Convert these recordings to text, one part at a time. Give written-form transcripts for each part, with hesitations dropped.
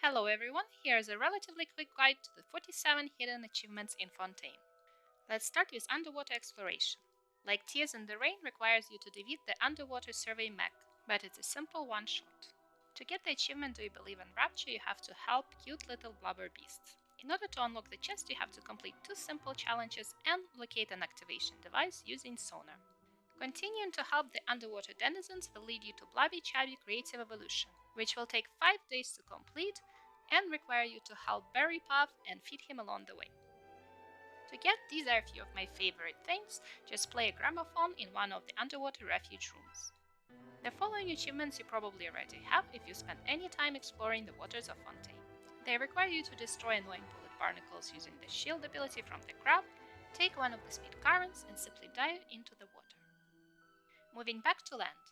Hello everyone, here is a relatively quick guide to the 47 hidden achievements in Fontaine. Let's start with underwater exploration. Like Tears in the Rain requires you to defeat the underwater survey mech, but it's a simple one-shot. To get the achievement Do You Believe in Rapture, you have to help cute little blubber beasts. In order to unlock the chest, you have to complete two simple challenges and locate an activation device using sonar. Continuing to help the underwater denizens will lead you to Blubby Chubby Creative Evolution, which will take 5 days to complete and require you to help Berry Puff and feed him along the way. To get these are a few of my favorite things, just play a gramophone in one of the underwater refuge rooms. The following achievements you probably already have if you spent any time exploring the waters of Fontaine. They require you to destroy annoying bullet barnacles using the shield ability from the crab, take one of the speed currents and simply dive into the water. Moving back to land.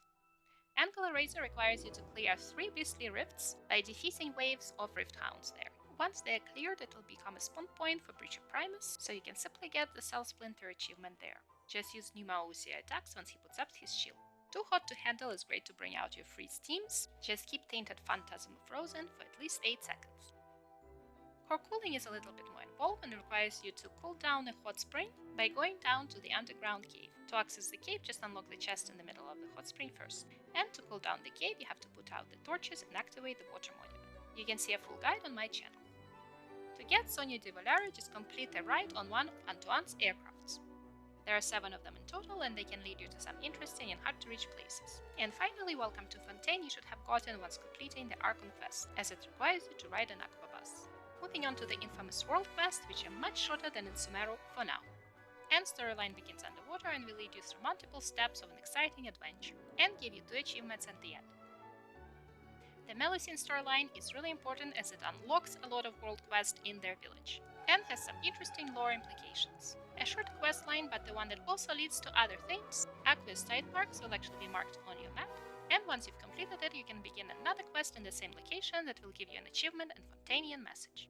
Angular Razor requires you to clear 3 beastly rifts by defeating waves of rift hounds there. Once they are cleared, it will become a spawn point for Breacher Primus, so you can simply get the Cell Splinter achievement there. Just use Numa OCI attacks once he puts up his shield. Too Hot to Handle is great to bring out your freeze teams, just keep Tainted Phantasm frozen for at least 8 seconds. Core cooling is a little bit more involved and requires you to cool down a hot spring by going down to the underground cave. To access the cave, just unlock the chest in the middle of the hot spring first. And to cool down the cave, you have to put out the torches and activate the water monument. You can see a full guide on my channel. To get Sonia de Valera, just complete a ride on one of Antoine's aircrafts. There are 7 of them in total, and they can lead you to some interesting and hard-to-reach places. And finally, welcome to Fontaine you should have gotten once completing the Archon quest, as it requires you to ride an aqua bus. Moving on to the infamous World quest, which are much shorter than in Sumeru for now. And storyline begins underwater and will lead you through multiple steps of an exciting adventure, and give you 2 achievements at the end. The Melusine storyline is really important as it unlocks a lot of world quests in their village, and has some interesting lore implications. A short quest line, but the one that also leads to other things. Aqueous Tide Parks will actually be marked on your map, and once you've completed it, you can begin another quest in the same location that will give you an achievement and Fontainian message.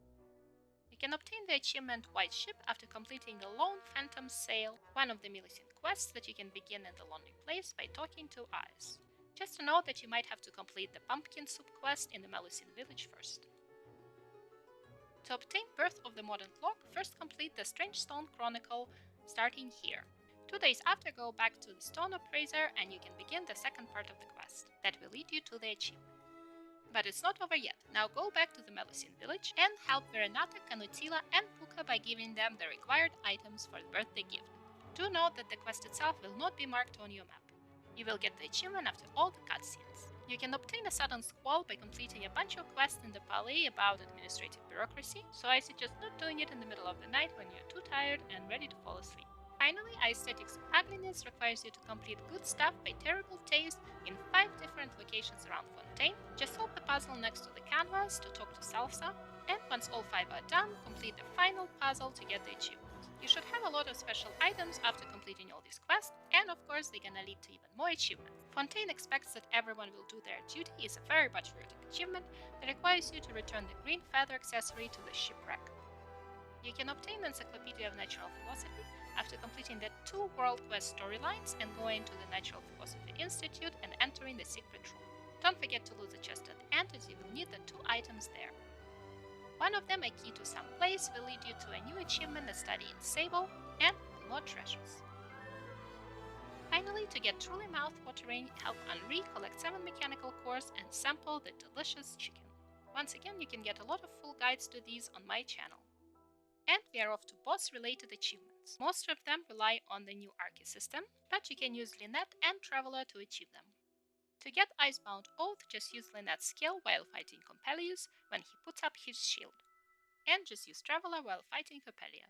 You can obtain the achievement White Ship after completing the Lone Phantom Sail, one of the Melusine quests that you can begin in the Lonely Place by talking to Eyes. Just to note that you might have to complete the Pumpkin Soup quest in the Melusine village first. To obtain Birth of the Modern Clock, first complete the Strange Stone Chronicle, starting here. 2 days after, go back to the Stone Appraiser and you can begin the second part of the quest, that will lead you to the achievement. But it's not over yet. Now go back to the Melusine village and help Verenata, Canutila and Puka by giving them the required items for the birthday gift. Do note that the quest itself will not be marked on your map. You will get the achievement after all the cutscenes. You can obtain a sudden squall by completing a bunch of quests in the Palais about administrative bureaucracy, so I suggest not doing it in the middle of the night when you're too tired and ready to fall asleep. Finally, Aesthetics of Ugliness requires you to complete Good Stuff by Terrible Taste in 5 different locations around Fontaine. Just solve the puzzle next to the canvas to talk to Salsa, and once all 5 are done, complete the final puzzle to get the achievement. You should have a lot of special items after completing all these quests, and of course they're gonna lead to even more achievements. Fontaine expects that everyone will do their duty is a very patriotic achievement that requires you to return the green feather accessory to the shipwreck. You can obtain the Encyclopedia of Natural Philosophy after completing the 2 World Quest storylines and going to the Natural Philosophy Institute and entering the secret room. Don't forget to loot the chest at the end, as you will need the 2 items there. One of them, a key to some place, will lead you to a new achievement, a study in Sable, and more treasures. Finally, to get truly mouth-watering, help Henri collect 7 mechanical cores and sample the delicious chicken. Once again, you can get a lot of full guides to these on my channel. And we are off to boss-related achievements. Most of them rely on the new Archi system, but you can use Lynette and Traveler to achieve them. To get Icebound Oath, just use Lynette's skill while fighting Compelius when he puts up his shield. And just use Traveler while fighting Coppelia.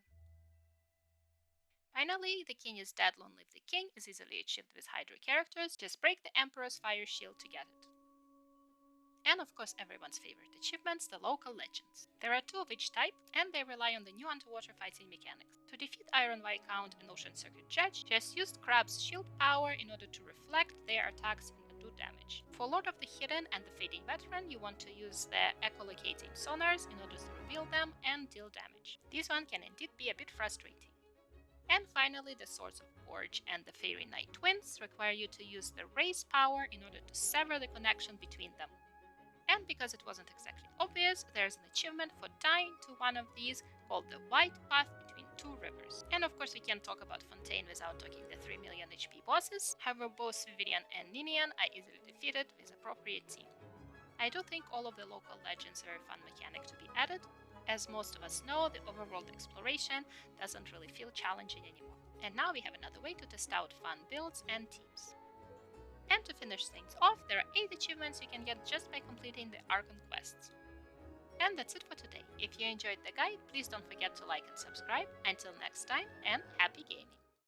Finally, the king is dead, long live the king is easily achieved with Hydro characters, just break the Emperor's fire shield to get it. And of course everyone's favorite achievements, the local legends. There are 2 of each type, and they rely on the new underwater fighting mechanics. To defeat Iron Viscount and Ocean Circuit Judge, just use Crab's shield power in order to reflect their attacks and do damage. For Lord of the Hidden and the Fading Veteran, you want to use the echolocating sonars in order to reveal them and deal damage. This one can indeed be a bit frustrating. And finally, the Swords of Forge and the Fairy Knight Twins require you to use the race power in order to sever the connection between them. And because it wasn't exactly obvious, there's an achievement for dying to one of these called the White Path Between Two Rivers. And of course we can't talk about Fontaine without talking the 3 million HP bosses, however both Vivirion and Ninian are easily defeated with appropriate team. I do think all of the local legends are a fun mechanic to be added. As most of us know, the overworld exploration doesn't really feel challenging anymore. And now we have another way to test out fun builds and teams. And to finish things off, there are 8 achievements you can get just by completing the Archon quests. And that's it for today. If you enjoyed the guide, please don't forget to like and subscribe. Until next time, and happy gaming!